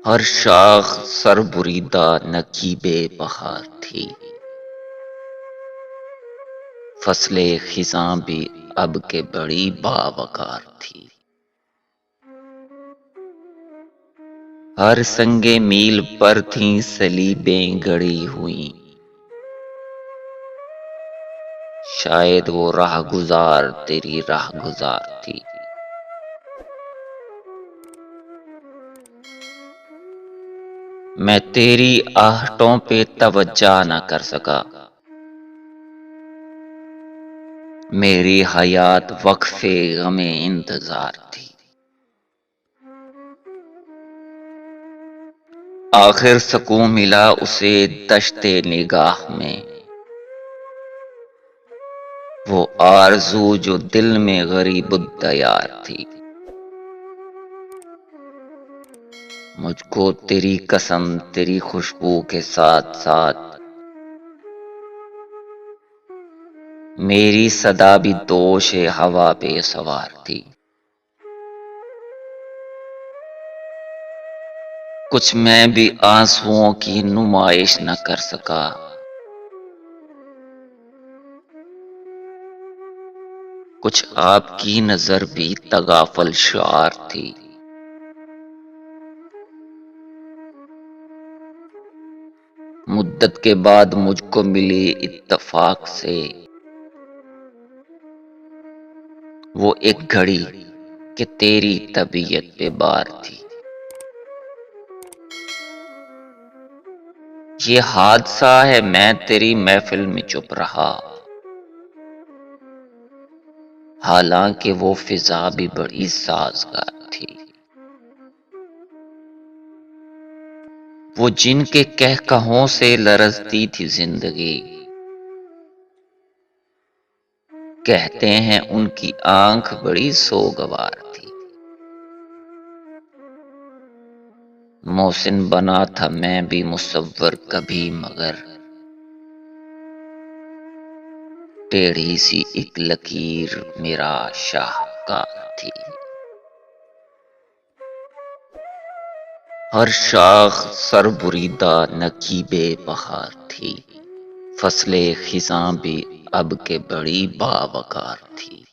ہر شاخ سر بریدہ نقیب بہار تھی، فصل خزاں بھی اب کے بڑی باوقار تھی۔ ہر سنگ میل پر تھیں سلیبیں گڑی ہوئیں، شاید وہ راہ گزار تیری راہ گزار تھی۔ میں تیری آہٹوں پہ توجہ نہ کر سکا، میری حیات وقف غم انتظار تھی۔ آخر سکون ملا اسے دشت نگاہ میں، وہ آرزو جو دل میں غریب الدیار تھی۔ مجھ کو تیری قسم تیری خوشبو کے ساتھ ساتھ میری صدا بھی دوش ہوا پہ سوار تھی۔ کچھ میں بھی آنسوؤں کی نمائش نہ کر سکا، کچھ آپ کی نظر بھی تغافل شعار تھی۔ مدت کے بعد مجھ کو ملی اتفاق سے وہ ایک گھڑی کہ تیری طبیعت پہ بار تھی۔ یہ حادثہ ہے میں تیری محفل میں چپ رہا، حالانکہ وہ فضا بھی بڑی سازگار تھی۔ وہ جن کے کہکہوں سے لرزتی تھی زندگی، کہتے ہیں ان کی آنکھ بڑی سوگوار تھی۔ محسن بنا تھا میں بھی مصور کبھی، مگر ٹیڑھی سی ایک لکیر میرا شاہکار تھی۔ ہر شاخ سر بریدہ نقیب بہار تھی، فصل خزاں بھی اب کے بڑی باوقار تھی۔